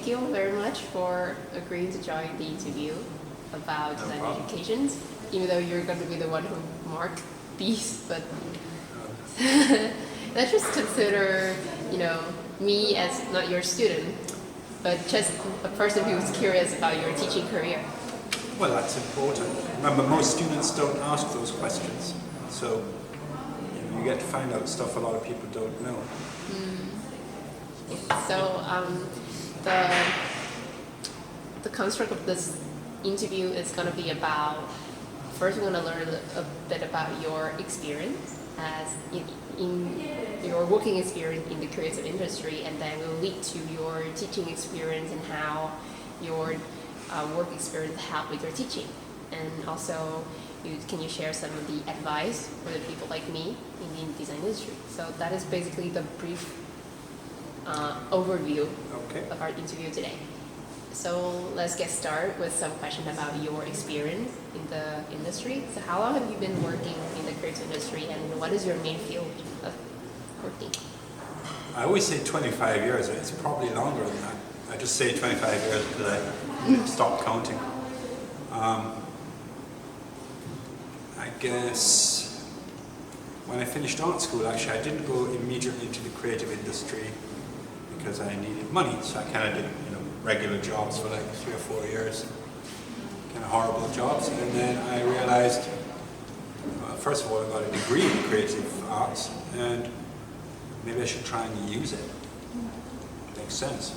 thank you very much for agreeing to join the interview about design education, even though you're going to be the one who marked these, but let's just consider, me as not your student, but just a person who's curious about your teaching career. Well, that's important. Remember, most students don't ask those questions, so you get to find out stuff a lot of people don't know. So the construct of this interview is going to be about, first we're going to learn a bit about your experience as in your working experience in the creative industry, and then we'll lead to your teaching experience and how your work experience helped with your teaching. And also, can you share some of the advice for the people like me in the design industry? So that is basically the brief overview of our interview today. So let's get started with some questions about your experience in the industry. So how long have you been working in the creative industry, and what is your main field of working? I always say 25 years. It's probably longer than that. I just say 25 years because I stopped counting. I guess when I finished art school, actually, I didn't go immediately into the creative industry because I needed money. So I kind of did, regular jobs for like 3 or 4 years, kind of horrible jobs. And then I realized, first of all, I got a degree in creative arts, and maybe I should try and use it. It makes sense.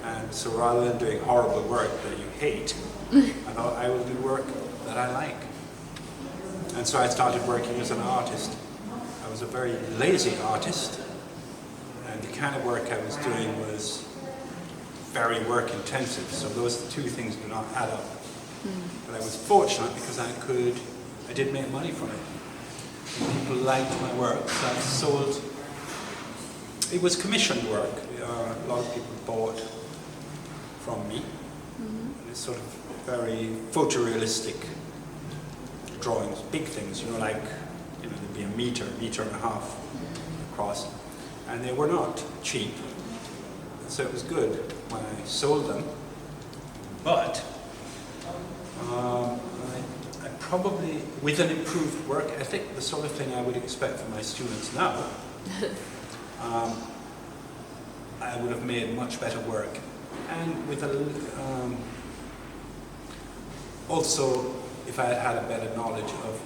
And so rather than doing horrible work that you hate, I thought I will do work that I like. And so I started working as an artist. I was a very lazy artist, and the kind of work I was doing was very work intensive, so those two things do not add up. But I was fortunate because I did make money from it. And people liked my work, so I sold. It was commissioned work. A lot of people bought from me. It's sort of very photorealistic drawings, big things, like, there'd be a meter and a half across, and they were not cheap. So it was good when I sold them, but I probably, with an improved work ethic, the sort of thing I would expect from my students now, I would have made much better work. And with also, if I had had a better knowledge of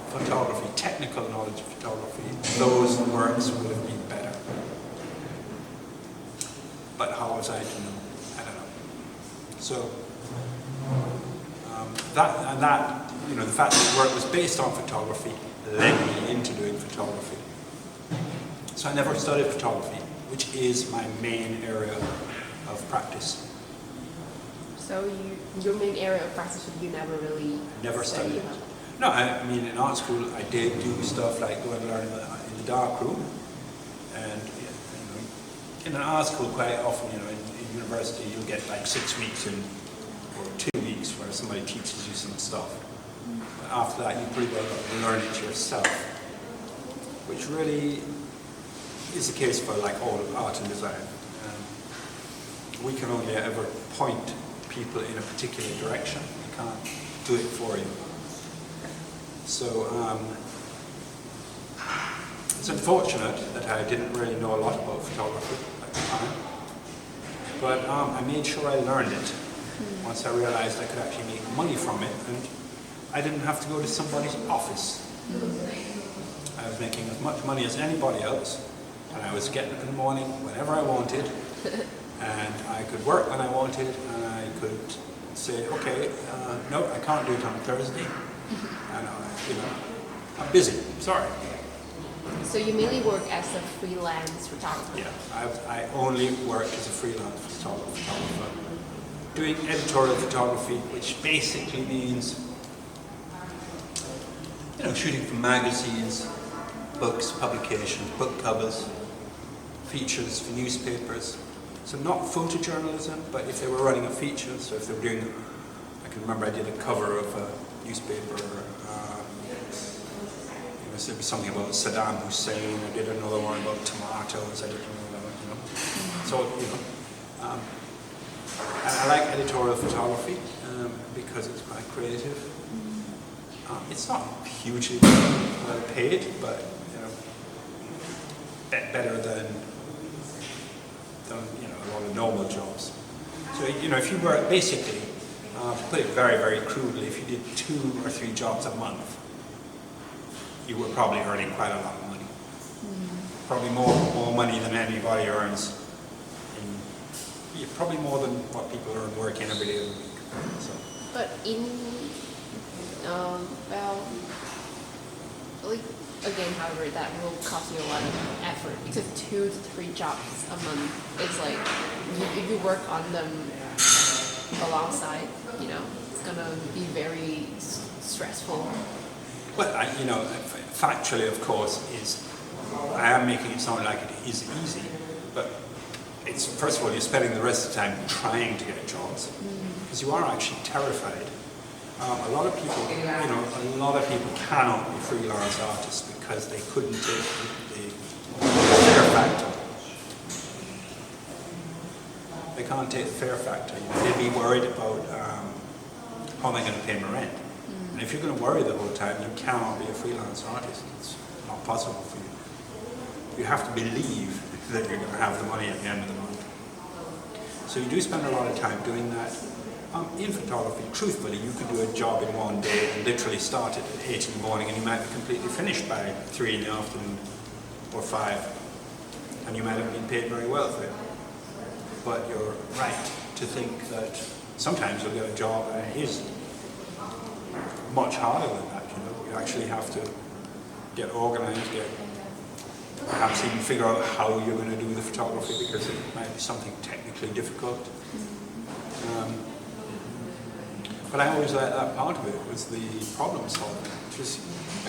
photography, technical knowledge of photography, those works would have been better. But how was I to know? I don't know. So the fact that the work was based on photography led me into doing photography. So I never studied photography, which is my main area of practice. So your main area of practice, you never really studied. No, I mean in art school I did do stuff like go and learn in the dark room, and in an art school quite often, in university you'll get like 6 weeks or 2 weeks where somebody teaches you some stuff. But after that you pretty well learn it yourself, which really is the case for like all art and design. We can only ever point people in a particular direction. We can't do it for you. So it's unfortunate that I didn't really know a lot about photography at the time, but I made sure I learned it once I realized I could actually make money from it, and I didn't have to go to somebody's office. I was making as much money as anybody else, and I was getting up in the morning whenever I wanted, and I could work when I wanted, and I could say, okay, no, I can't do it on Thursday, and I'm busy, sorry. So you mainly work as a freelance photographer? Yeah, I only worked as a freelance photographer, doing editorial photography, which basically means, shooting for magazines, books, publications, book covers, features for newspapers. So not photojournalism, but if they were running a feature, so if they were doing, I can remember I did a cover of a newspaper, there was something about Saddam Hussein, I did another one about tomatoes, I did another one, So, editorial photography because it's quite creative. It's not hugely well paid, but better than a lot of normal jobs. So if you were basically, to put it very, very crudely, if you did 2 or 3 jobs a month, you were probably earning quite a lot of money. Probably more money than anybody earns. Probably more than what people earn working every day of the week. So. But again, however, that will cost you a lot of effort because 2 to 3 jobs a month is like, if you work on them alongside, it's gonna be very stressful. Well, factually, of course, I am making it sound like it is easy, but it's, first of all, you're spending the rest of the time trying to get jobs because you are actually terrified. A lot of people cannot be freelance artists because they couldn't take the fear factor. They can't take the fear factor. They'd be worried about how am I going to pay my rent. And if you're going to worry the whole time, you cannot be a freelance artist. It's not possible for you. You have to believe that you're going to have the money at the end of the month. So you do spend a lot of time doing that. In photography, truthfully, you could do a job in one day and literally start it at 8 in the morning and you might be completely finished by 3 in the afternoon or 5. And you might have been paid very well for it. But you're right to think that sometimes you'll get a job and it is much harder than that. You actually have to get organized, perhaps even figure out how you're going to do the photography because it might be something technically difficult. But I always liked that part of it, was the problem solving. Just,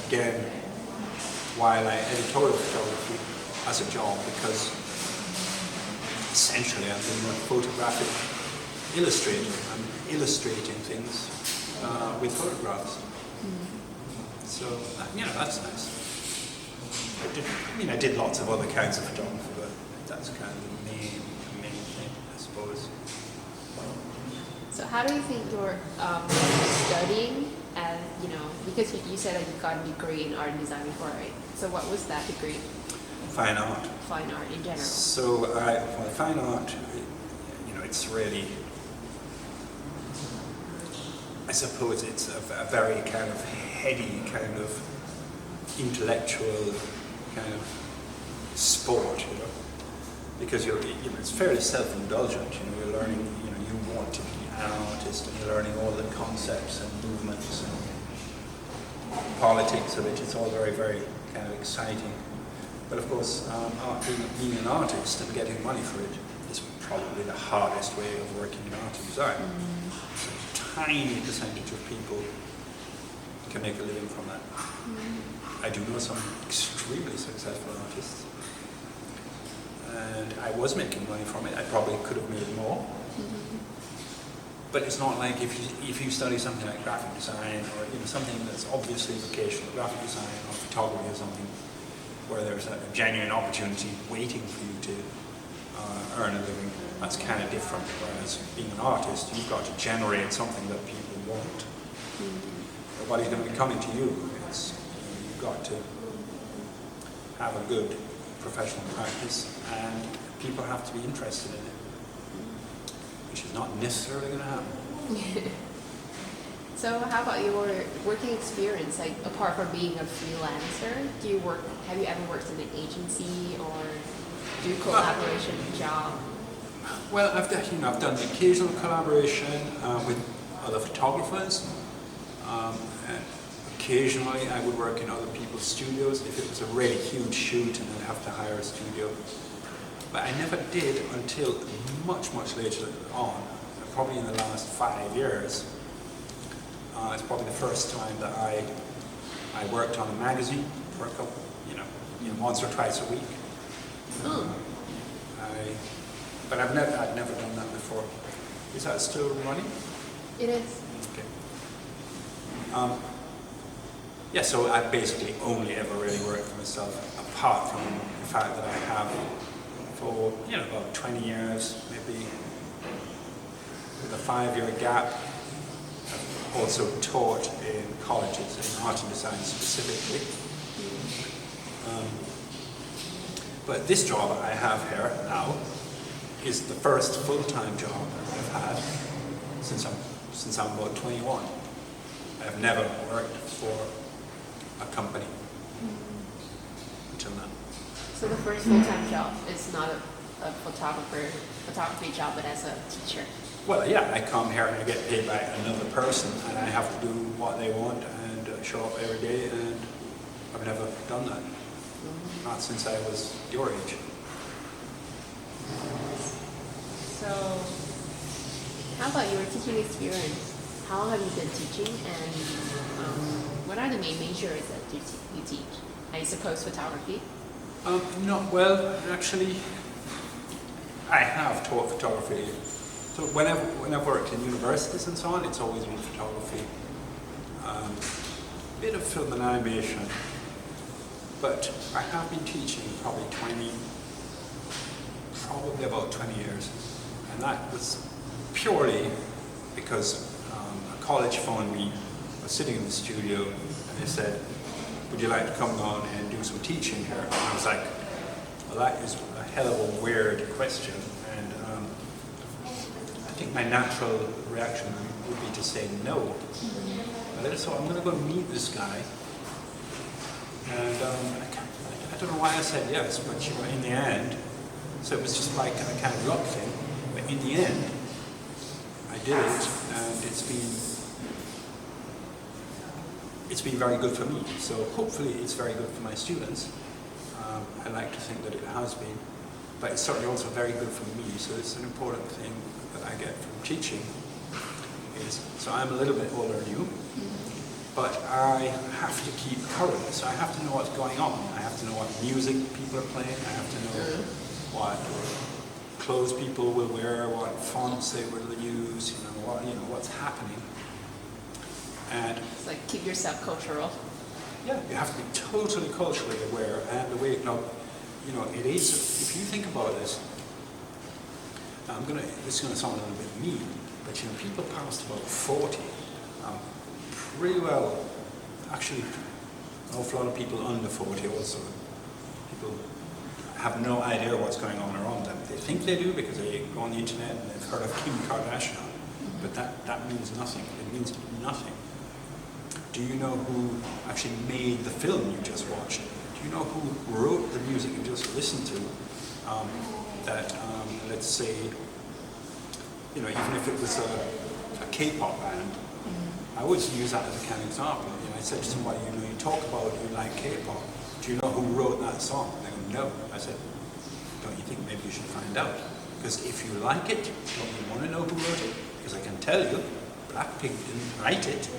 again, while I editorial photography as a job, because essentially I'm being a photographic illustrator. I'm illustrating things with photographs. So, that's nice. I did lots of other kinds of photography, but that's kind of the main thing, I suppose. So how do you think you're studying, and because you said that you got a degree in art and design before, right? So what was that degree? Fine art. Fine art in general. So fine art, it's really, I suppose it's a very kind of heady, kind of intellectual kind of sport, because it's fairly self-indulgent. You're learning, you want to be an artist, and you're learning all the concepts and movements and politics of it. It's all very, very kind of exciting. But of course, being an artist and getting money for it is probably the hardest way of working in art and design. So a tiny percentage of people can make a living from that. I do know some extremely successful artists, and I was making money from it. I probably could have made more. But it's not like if you study something like graphic design or something that's obviously vocational, graphic design or photography or something, where there's a genuine opportunity waiting for you to earn a living. That's kind of different. Whereas being an artist, you've got to generate something that people want. Nobody's going to be coming to you. You've got to have a good professional practice, and people have to be interested in it, which is not necessarily going to happen. So how about your working experience? Like, apart from being a freelancer, have you ever worked in an agency or do collaboration job? Well, I've done the occasional collaboration with other photographers. And occasionally I would work in other people's studios if it was a really huge shoot and I'd have to hire a studio. But I never did until much, much later on, probably in the last 5 years. It's probably the first time that I worked on a magazine for a couple, once or twice a week. But I'd never done that before. Is that still running? It is. Okay. Yeah, so I basically only ever really worked for myself, apart from the fact that I have for about 20 years, maybe, with a 5-year gap. I've also taught in colleges in art and design specifically. But this job I have here now is the first full-time job I've had since I'm about 21. I've never worked for a company until now. So the first full-time job is not a photography job, but as a teacher. Well, yeah, I come here and I get paid by another person, and I have to do what they want and show up every day, and I've never done that. Not since I was your age. So, how about your teaching experience? How long have you been teaching, and what are the main majors that you teach? I suppose photography? No, well, actually, I have taught photography. So when I've worked in universities and so on, it's always been photography. Bit of film and animation. But I have been teaching probably about 20 years. And that was purely because a college phoned me. I was sitting in the studio and they said, would you like to come on and do some teaching here? And I was like, well, that is a hell of a weird question. And I think my natural reaction would be to say no. But I just thought, I'm going to go meet this guy. And I don't know why I said yes, but in the end, so it was just like a kind of luck thing. But in the end, I did it, and it's been very good for me. So hopefully, it's very good for my students. I like to think that it has been, but it's certainly also very good for me. So it's an important thing that I get from teaching. So I'm a little bit older than you. But I have to keep current, so I have to know what's going on. I have to know what music people are playing. I have to know what clothes people will wear, what fonts they will use. What's happening. And it's like keep yourself cultural. Yeah, you have to be totally culturally aware, and the way it is. If you think about this, this is going to sound a little bit mean, but people past about 40. Pretty well, actually, an awful lot of people under 40 also. People have no idea what's going on around them. They think they do because they go on the internet and they've heard of Kim Kardashian, but that means nothing. It means nothing. Do you know who actually made the film you just watched? Do you know who wrote the music you just listened to? Let's say, even if it was a K-pop band, I always use that as a kind of example. I said to somebody, you talk about you like K-pop. Do you know who wrote that song? They go, no. I said, don't you think maybe you should find out? Because if you like it, don't you want to know who wrote it? Because I can tell you, Blackpink didn't write it.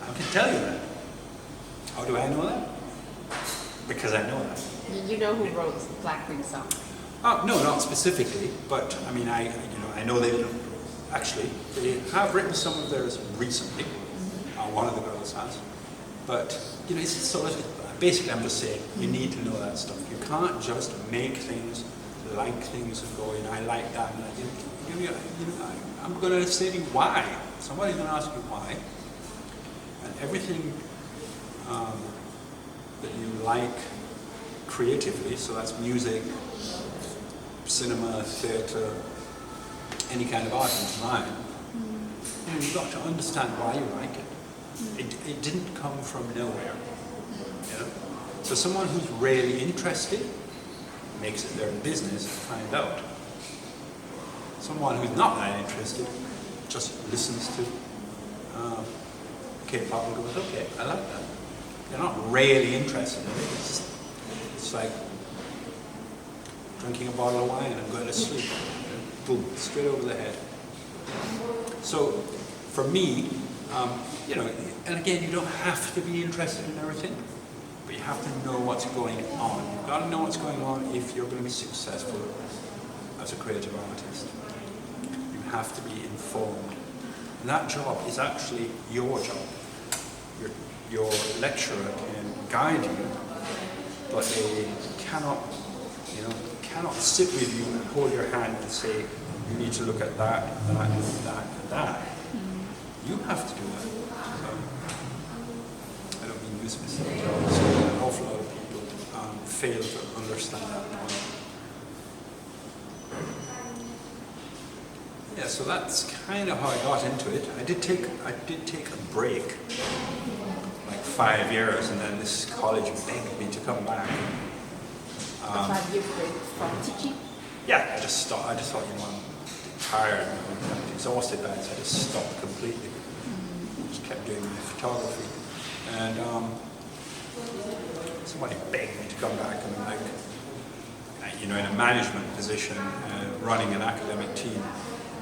I can tell you that. How do I know that? Because I know that. You know who wrote Blackpink song? Oh, no, not specifically, but I mean, I know they have written some of theirs recently. One of the girls has, but it's sort of basically I'm just saying you need to know that stuff. You can't just make things, like things, and go, I like that. And I'm going to say to you why. Somebody's going to ask you why, and everything that you like creatively. So that's music, cinema, theatre, any kind of art in design. You've got to understand why you like it. It didn't come from nowhere. So someone who's really interested makes it their business to find out. Someone who's not that interested just listens to K-pop and goes, okay, I like that. They're not really interested in it. It's like drinking a bottle of wine and going to sleep. And boom, straight over the head. So for me, and again, you don't have to be interested in everything, but you have to know what's going on. You've got to know what's going on if you're going to be successful as a creative artist. You have to be informed. And that job is actually your job. Your lecturer can guide you, but they cannot sit with you and hold your hand and say, you need to look at that, that, that, and that. You have to do that. So, I don't mean you specifically. So an awful lot of people fail to understand that point. Yeah, so that's kind of how I got into it. I did take a break, like 5 years, and then this college begged me to come back. A 5-year break from teaching? Yeah, I just stopped. I just thought, you know, I'm tired, I'm exhausted by it, so I just stopped completely. Just kept doing my photography, and somebody begged me to come back, and I'm like, you know, in a management position, running an academic team.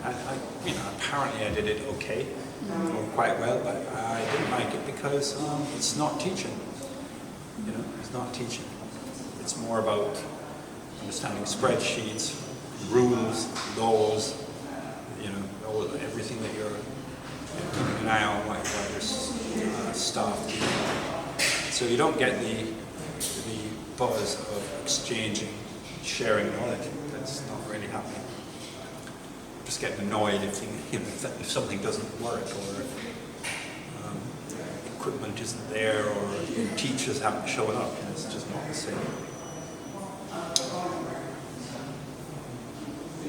And apparently I did it okay, or quite well, but I didn't like it because it's not teaching. You know, it's not teaching. It's more about understanding spreadsheets, rules, laws, you know, everything that you're keeping an eye on, like your staff do. So you don't get the buzz of exchanging, sharing knowledge. That's not really happening. Just getting annoyed if something doesn't work, or if equipment isn't there, or teachers haven't shown up. It's just not the same.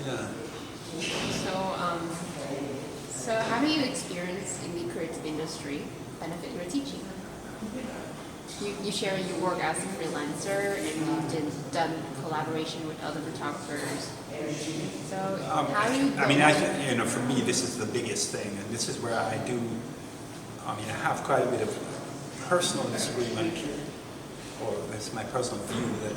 Yeah. So how do you experience in the creative industry benefit your teaching? You share your work as a freelancer, and you've done collaboration with other photographers. So how do you? I mean, I think, you know, for me, this is the biggest thing, and this is where I do. I mean, I have quite a bit of personal disagreement, or it's my personal view that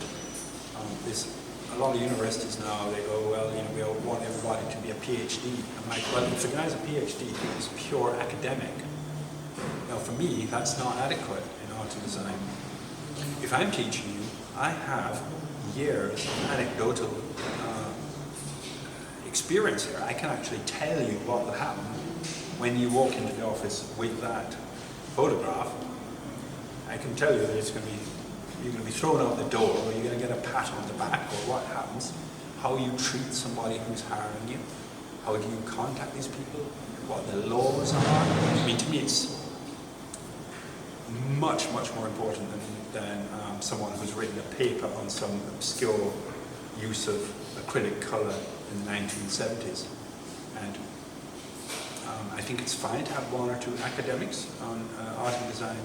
there's a lot of universities now. They go, well, you know, we all want everybody to be a PhD. I'm like, well, if a guy's a PhD, he's pure academic. Now, for me, that's not adequate in art and design. If I'm teaching you, I have years of anecdotal experience here. I can actually tell you what will happen when you walk into the office with that photograph. I can tell you that it's going to be, you're going to be thrown out the door, or you're going to get a pat on the back, or what happens, how you treat somebody who's hiring you, how do you contact these people, what the laws are. I mean, to me, it's much, much more important than someone who's written a paper on some obscure use of acrylic colour in the 1970s. And I think it's fine to have one or two academics on art and design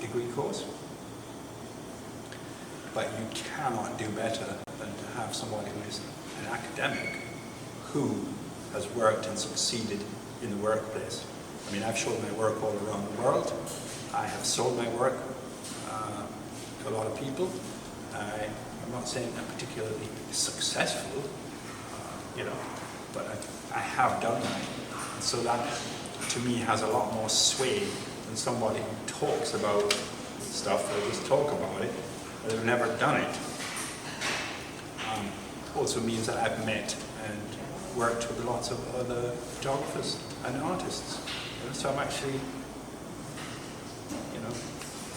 degree course, but you cannot do better than to have somebody who is an academic who has worked and succeeded in the workplace. I mean, I've showed my work all around the world. I have sold my work to a lot of people. I'm not saying I'm particularly successful, but I have done that. And so that, to me, has a lot more sway than somebody who talks about stuff, they just talk about it, but they've never done it. Also means that I've met and worked with lots of other photographers and artists. So I'm actually,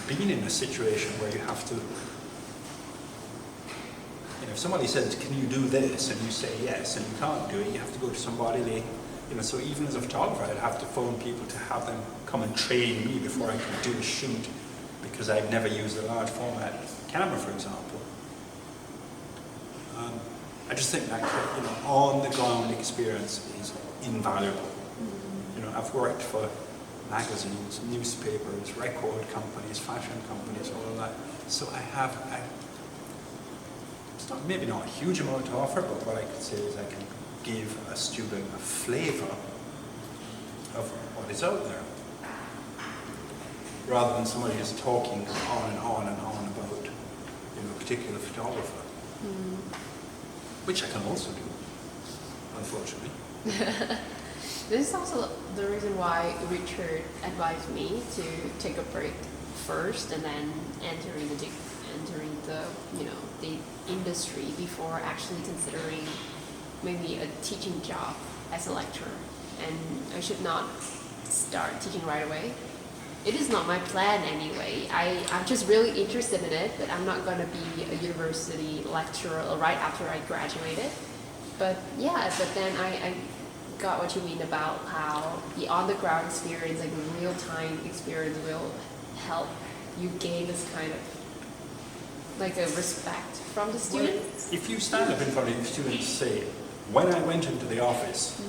been in a situation where you have to, if somebody says, can you do this? And you say yes, and you can't do it, you have to go to somebody, so even as a photographer, I'd have to phone people to have them come and train me before I could do a shoot, because I've never used a large format camera, for example. I just think that, on the ground experience is invaluable. I've worked for magazines, newspapers, record companies, fashion companies, all of that. So I have, it's not, maybe not a huge amount to offer, but what I could say is I can give a student a flavour of what is out there, rather than somebody just talking on and on and on about, a particular photographer, which I can also do, unfortunately. This is also the reason why Richard advised me to take a break first and then entering the industry before actually considering maybe a teaching job as a lecturer. And I should not start teaching right away. It is not my plan anyway. I'm just really interested in it, but I'm not going to be a university lecturer right after I graduated. But then I got what you mean about how the on-the-ground experience, like the real-time experience, will help you gain this kind of like a respect from the students. If you stand up in front of your students and say, when I went into the office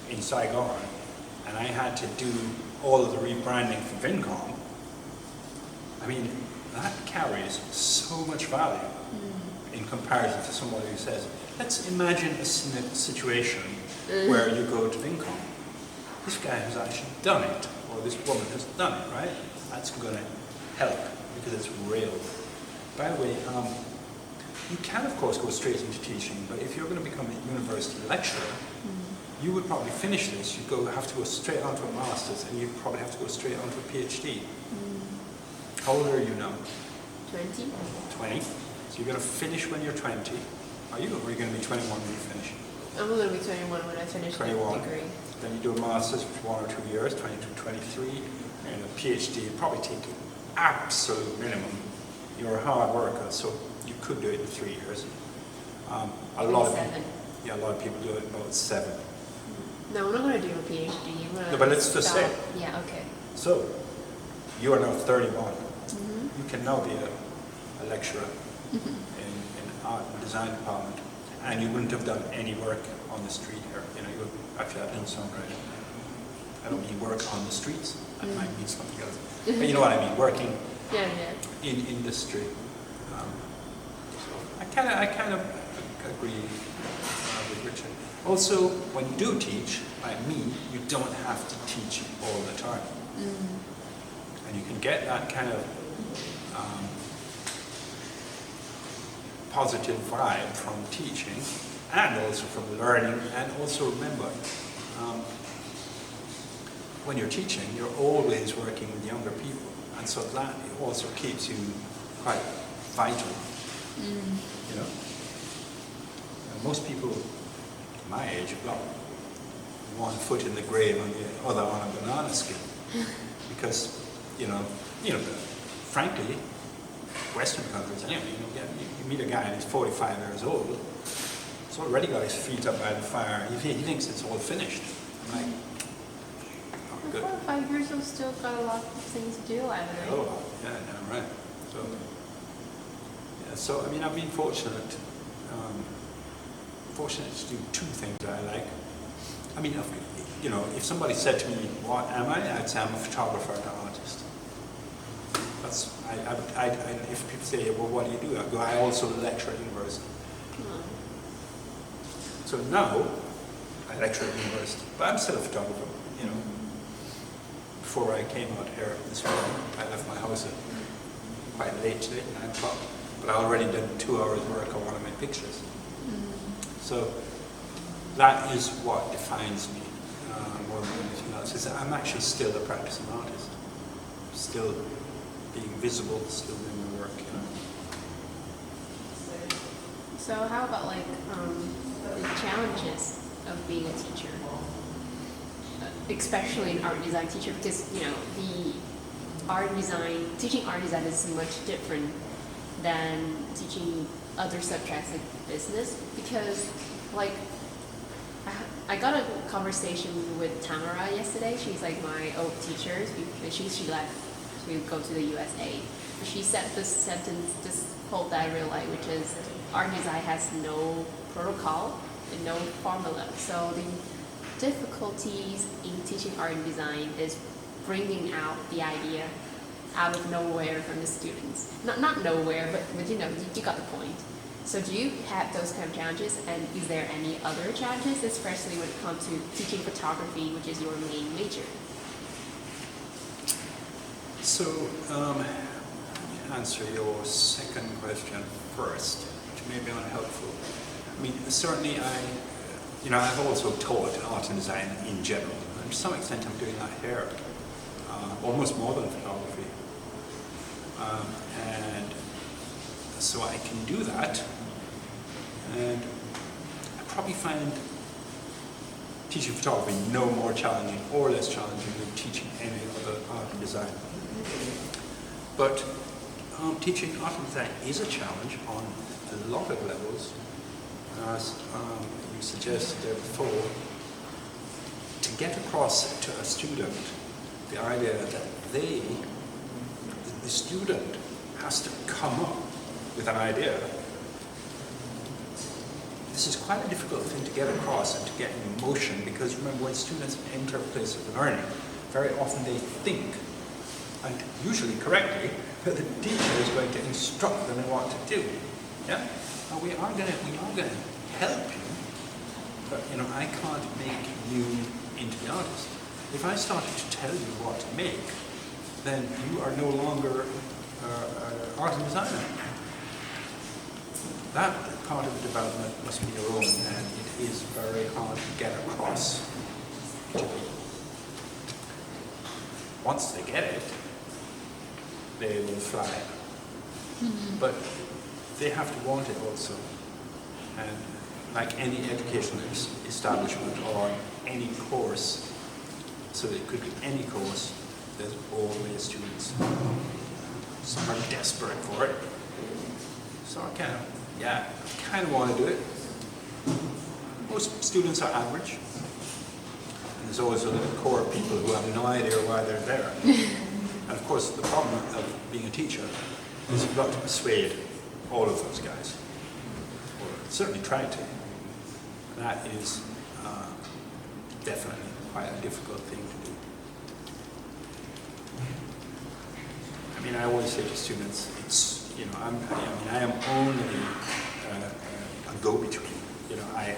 in Saigon and I had to do all of the rebranding for Vincom, I mean, that carries so much value in comparison to somebody who says, let's imagine a situation where you go to Vincom. This guy has actually done it, or this woman has done it, right? That's going to help because it's real. By the way, you can of course go straight into teaching, but if you're going to become a university lecturer, you would probably finish this. You'd have to go straight onto a master's, and you'd probably have to go straight onto a PhD. How old are you now? 20. 20. So you're going to finish when you're 20. Are you? Or are you going to be 21 when you finish? I'm going to be 21 when I finish 21. the degree. Then you do a master's for 1 or 2 years, 22, 23, and a PhD. It'd probably take you absolute minimum. You're a hard worker, so you could do it in 3 years. A lot of people do it in about 7. No, I'm not going to do a PhD. No, but let's just say. Yeah, okay. So, you are now 31. You can now be a lecturer in art and design department, and you wouldn't have done any work on the street here. You know, actually that doesn't sound right. I don't mean work on the streets. That might mean something else. But you know what I mean, working in industry. So I kind of agree with Richard. Also, when you do teach, like me, you don't have to teach all the time. And you can get that kind of positive vibe from teaching, and also from learning, and also remember, when you're teaching, you're always working with younger people, and so that also keeps you quite vital, you know. Most people my age have got one foot in the grave and the other on a banana skin, because, you know, frankly, Western countries, anyway, you meet a guy and he's 45 years old, he's already got his feet up by the fire, he thinks it's all finished. I'm like, oh, good. 45 years old, still got a lot of things to do, I think. Oh, yeah, right. So, I mean, I've been fortunate to do 2 things that I like. I mean, you know, if somebody said to me, what am I? I'd say I'm a photographer and an artist. That's, if people say, well, what do? I also lecture at university. So now, I lecture at university, but I'm still a photographer, you know. Before I came out here this morning, I left my house at quite late today, 9 o'clock, but I already did 2 hours work on one of my pictures. So that is what defines me more than anything else. Is that I'm actually still a practicing artist, still being visible, still doing the work. You know. So how about like the challenges of being a teacher, especially an art design teacher? Because the teaching art design is much different than teaching other subjects like business, because like I got a conversation with Tamara yesterday. She's like my old teacher. She left to go to the USA. She said this quote that I really like, which is, art design has no protocol and no formula. So the difficulties in teaching art and design is bringing out the idea out of nowhere from the students. Not nowhere, but you got the point. So do you have those kind of challenges, and is there any other challenges, especially when it comes to teaching photography, which is your main major? So, let me answer your second question first, which may be unhelpful. I mean, certainly I've also taught art and design in general, and to some extent I'm doing that here, almost more than photography. And so I can do that, and I probably find teaching photography no more challenging or less challenging than teaching any other art and design. But teaching art and design is a challenge on a lot of levels. as you suggested there before, to get across to a student the idea that the student has to come up with an idea. This is quite a difficult thing to get across and to get in motion, because remember, when students enter a place of learning, very often they think, and usually correctly, that the teacher is going to instruct them in what to do. Yeah? Now we are going to help you, but I can't make you into the artist. If I started to tell you what to make, then you are no longer an art and designer. That part of the development must be your own, and it is very hard to get across to people. Once they get it, they will fly. Mm-hmm. But they have to want it also. And like any educational establishment or any course, so it could be any course, there's always students. Some are desperate for it. So I kind of want to do it. Most students are average. And there's always a little core of people who have no idea why they're there. And of course, the problem of being a teacher is you've got to persuade all of those guys. Or certainly try to. That is definitely quite a difficult thing to do. I mean, I always say to students, it's, I am only a go-between.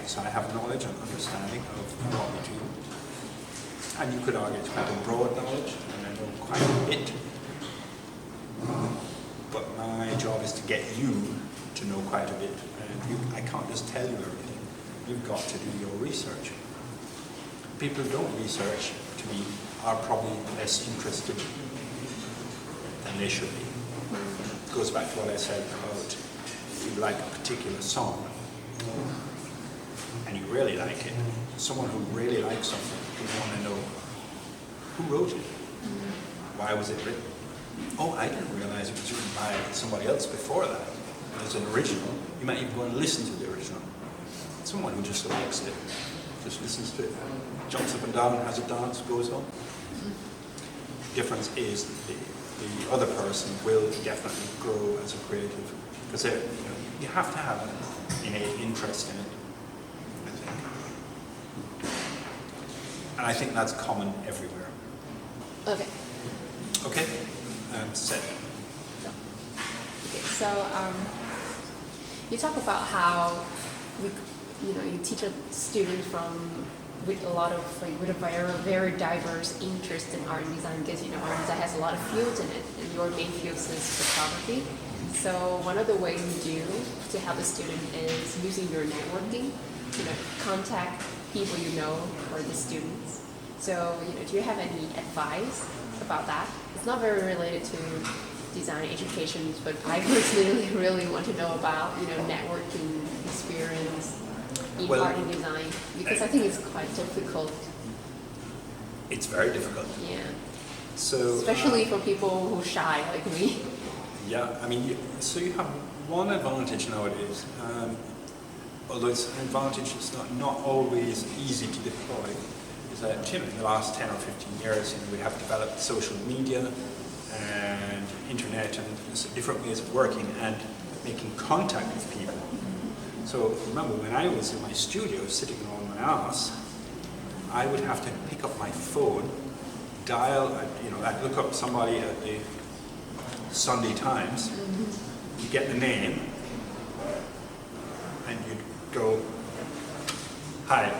So I have knowledge and understanding of what we do. And you could argue it's quite a broad knowledge, and I know quite a bit. But my job is to get you to know quite a bit. And I can't just tell you everything. You've got to do your research. People who don't research, to me, are probably less interested than they should be. It goes back to what I said about if you like a particular song and you really like it, someone who really likes something would want to know who wrote it, why was it written. Oh, I didn't realize it was written by somebody else before that. There's an original. You might even go and listen to the original. Someone who just likes it, just listens to it, jumps up and down, has a dance, goes on. The difference is that the other person will definitely grow as a creative, because you have to have an innate interest in it, I think. And I think that's common everywhere. Okay. Okay? Set. Okay, so you talk about how you teach a student with a lot of with a very diverse interest in art and design, because art and design has a lot of fields in it, and your main field is photography. So one of the ways you do to help a student is using your networking, contact people or the students. So do you have any advice about that? It's not very related to design education, but I personally really want to know about networking experience in art and design, because I think it's quite difficult. It's very difficult. Yeah. So especially for people who are shy like me. Yeah, I mean, so you have one advantage nowadays, although it's an advantage it's not always easy to deploy, is that in the last 10 or 15 years we have developed social media and internet and different ways of working and making contact with people. So remember, when I was in my studio sitting on my ass, I would have to pick up my phone, dial, I'd look up somebody at the Sunday Times, you get the name, and you'd go, hi,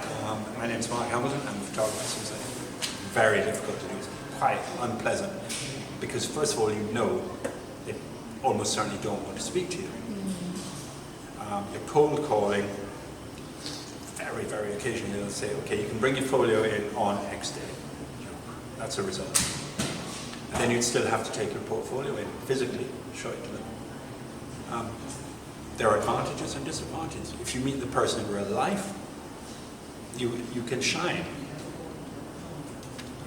my name's Mark Hamilton, I'm a photographer. So it's very difficult to do, it's quite unpleasant, because first of all, they almost certainly don't want to speak to you. You're cold calling, very, very occasionally they'll say, okay, you can bring your folio in on X day. That's a result. And then you'd still have to take your portfolio in physically, show it to them. There are advantages and disadvantages. If you meet the person in real life, you can shine.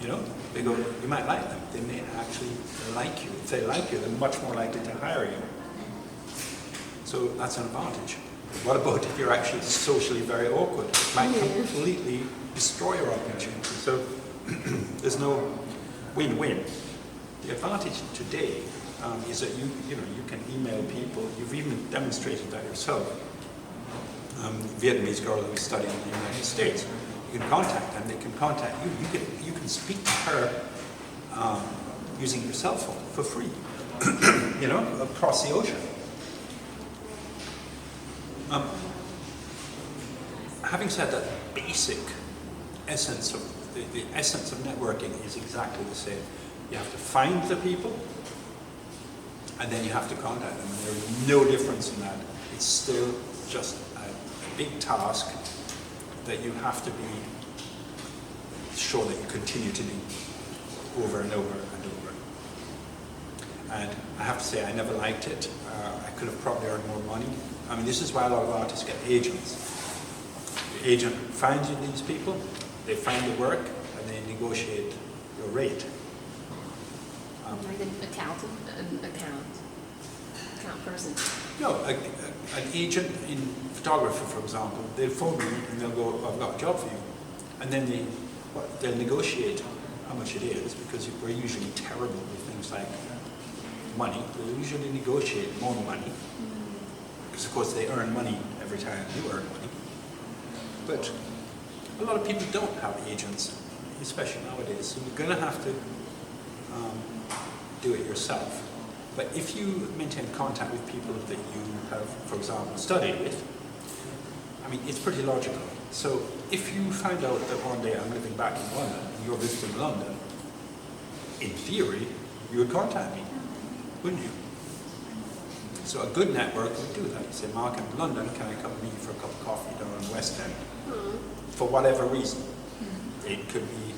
You might like them. They may actually like you. If they like you, they're much more likely to hire you. So that's an advantage. What about if you're actually socially very awkward? It might completely destroy your opportunity. So there's no win-win. The advantage today is that you can email people. You've even demonstrated that yourself. Vietnamese girl who's studying in the United States. You can contact them. They can contact you. You can speak to her using your cell phone for free. Across the ocean. Having said that, basic essence of the essence of networking is exactly the same. You have to find the people, and then you have to contact them. And there is no difference in that. It's still just a big task that you have to be sure that you continue to do over and over and over. And I have to say, I never liked it. I could have probably earned more money. I mean, this is why a lot of artists get agents. The agent finds you these people, they find the work, and they negotiate your rate. Like an accountant, account person. No, an agent in photography, for example, they'll phone me and they'll go, I've got a job for you. And then they'll negotiate how much it is, because we're usually terrible with things like money. They'll usually negotiate more money, because of course they earn money every time you earn money. But a lot of people don't have agents, especially nowadays, so you're going to have to do it yourself. But if you maintain contact with people that you have, for example, studied with, I mean, it's pretty logical. So if you find out that one day I'm living back in London and you're visiting London, in theory, you would contact me, wouldn't you? So a good network would do that. You say, Mark, I'm in London, can I come meet you for a cup of coffee down on West End? For whatever reason. It could be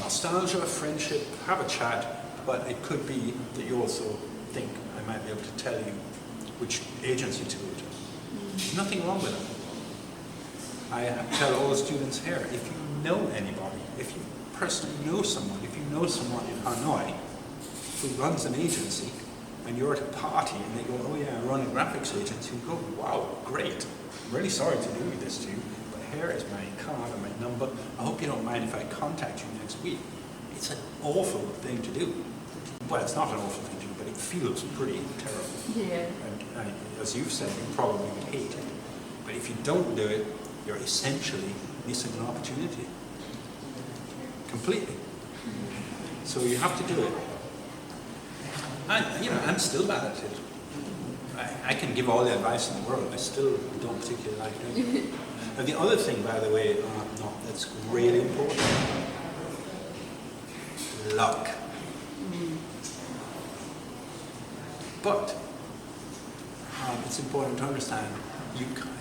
nostalgia, friendship, have a chat, but it could be that you also think I might be able to tell you which agency to go to. There's nothing wrong with it. I tell all the students here, if you know anybody, if you personally know someone, if you know someone in Hanoi who runs an agency, and you're at a party and they go, oh yeah, I run a graphics agency, you go, wow, great. I'm really sorry to do this to you, but here is my card and my number. I hope you don't mind if I contact you next week. It's an awful thing to do. Well, it's not an awful thing to do, but it feels pretty terrible. Yeah. And as you've said, you probably would hate it. But if you don't do it, you're essentially missing an opportunity. Completely. So you have to do it. I'm still bad at it. I can give all the advice in the world. I still don't particularly like doing it. And the other thing, by the way, that's really important, luck. But it's important to understand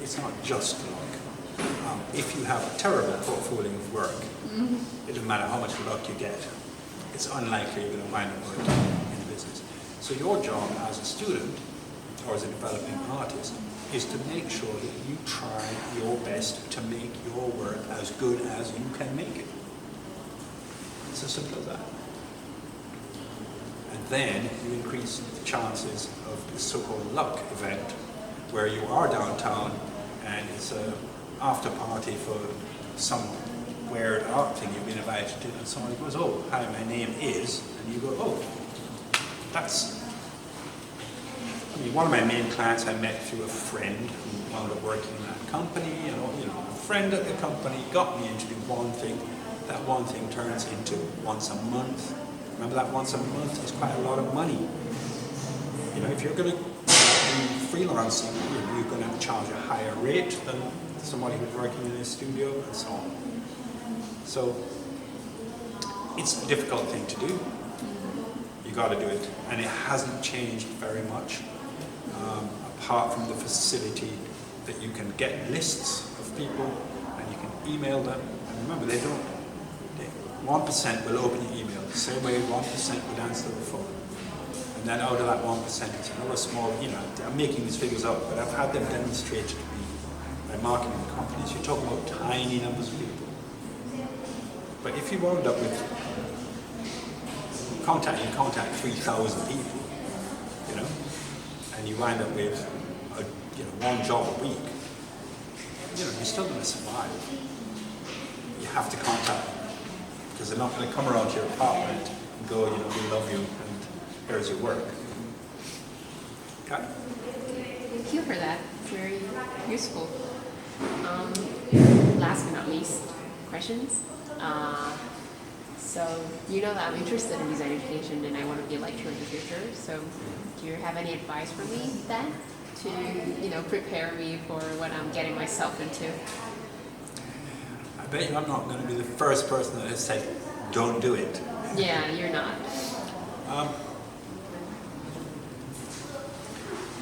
it's not just luck. If you have a terrible portfolio of work, it doesn't matter how much luck you get. It's unlikely you're going to wind up working in the business. So your job as a student or as a developing artist is to make sure that you try your best to make your work as good as you can make it. It's as simple as that. And then you increase the chances of the so-called luck event where you are downtown and it's an after party for some weird art thing you've been invited to, and somebody goes, oh, hi, my name is, and you go, oh, that's... I mean, one of my main clients I met through a friend who wound up working in that company, and a friend at the company got me into one thing. That one thing turns into once a month. Remember, that once a month is quite a lot of money. If you're going to do freelancing, you're going to charge a higher rate than somebody who's working in a studio and so on. So it's a difficult thing to do. You got to do it, and it hasn't changed very much, apart from the facility that you can get lists of people and you can email them. And remember, 1% will open your email the same way 1% would answer the phone. And then out of that 1%, it's another small, I'm making these figures up, but I've had them demonstrated to me by marketing companies. You're talking about tiny numbers of people. But if you wound up with contact 3,000 people, and you wind up with one job a week, you know, you're still going to survive. You have to contact them because they're not going to come around to your apartment and go, you know, we love you and here's your work. Okay? Thank you for that. It's very useful. Last but not least, questions. So you know that I'm interested in design education and I want to be a lecturer in the future. So do you have any advice for me then to, you know, prepare me for what I'm getting myself into? I bet you I'm not going to be the first person that has said, don't do it. Yeah, you're not.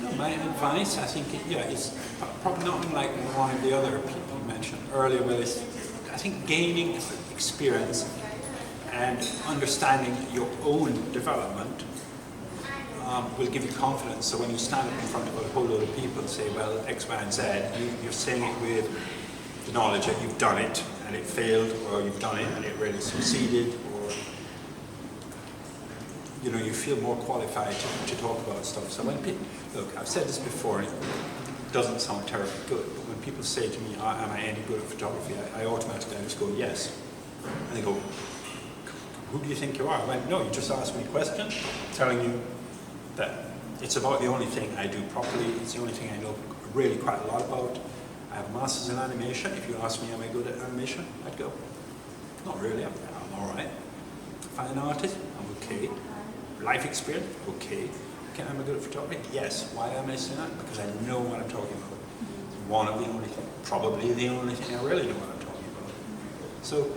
No, my advice, I think, it's probably not unlike one of the other people you mentioned earlier, where it's, I think gaining experience and understanding your own development will give you confidence. So when you stand up in front of a whole load of people and say, well, X, Y, and Z, you're saying it with the knowledge that you've done it and it failed, or you've done it and it really succeeded, or you know, you feel more qualified to talk about stuff. So when people, look, I've said this before, and it doesn't sound terribly good, but when people say to me, am I any good at photography, I automatically just go, yes. And they go, who do you think you are? I went, no, you just asked me a question telling you that it's about the only thing I do properly, it's the only thing I know really quite a lot about. I have a master's in animation. If you ask me, am I good at animation? I'd go, not really, I'm all right. Fine artist, I'm okay. Life experience, okay. Am I good at photography? Yes. Why am I saying that? Because I know what I'm talking about. It's one of the only things, probably the only thing I really know what I'm talking about. So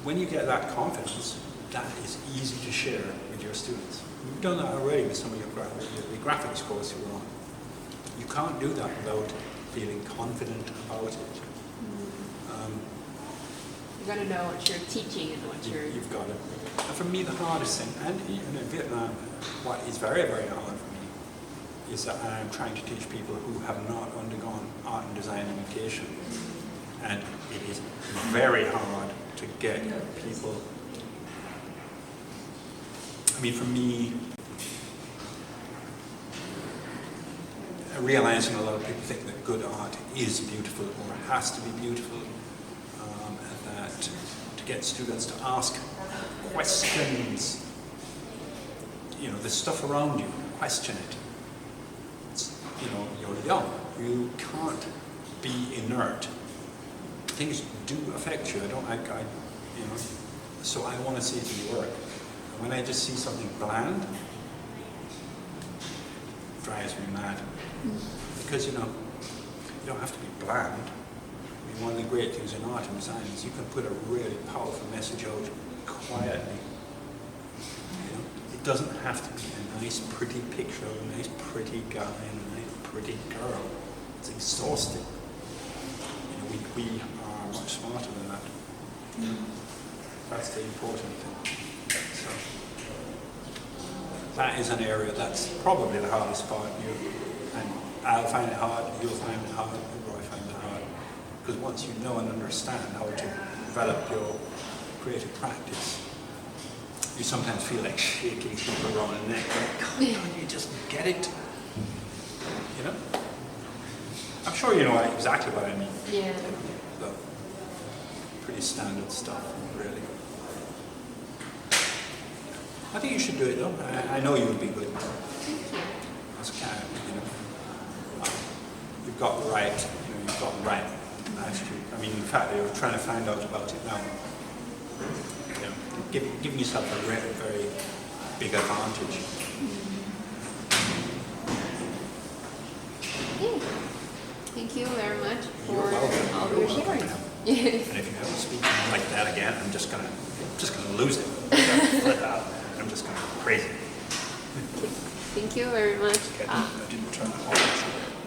when you get that confidence, that is easy to share with your students. You've done that already with some of your graphics course you were on. You can't do that without feeling confident about it. You've got to know what you're teaching and what You've got it. And for me, the hardest thing, and even in Vietnam, what is very, very hard for me, is that I'm trying to teach people who have not undergone art and design education. And it is very hard to get people. I mean, for me, realizing a lot of people think that good art is beautiful or has to be beautiful, and that to get students to ask questions, you know, the stuff around you, question it. It's, you know, you're young, you can't be inert. Things do affect you. You know, so I want to see it in the work. And when I just see something bland, it drives me mad. Because, you know, you don't have to be bland. I mean, one of the great things in art and design is you can put a really powerful message out quietly. You know, it doesn't have to be a nice, pretty picture of a nice, pretty guy and a nice, pretty girl. It's exhausting. You know, we are much smarter than that. That's the important thing. So that is an area that's probably the hardest part. And I'll find it hard, you'll find it hard, or I find it hard. Because once you know and understand how to develop your creative practice, you sometimes feel like shaking people around the neck. Like, come on, you just get it. You know? I'm sure you know exactly what I mean. Yeah. So, pretty standard stuff, really. I think you should do it though. I know you would be good. That's kind of, you know, you've got the right, you know, you've got the right attitude. I mean, in fact, you're trying to find out about it now. You know, giving yourself a very, very big advantage. Yeah. Thank you very much for You're welcome. all You're your welcome. sharing. And if you ever speak like that again, I'm just gonna lose it. I'm just gonna go crazy. Thank you very much. I didn't turn it off.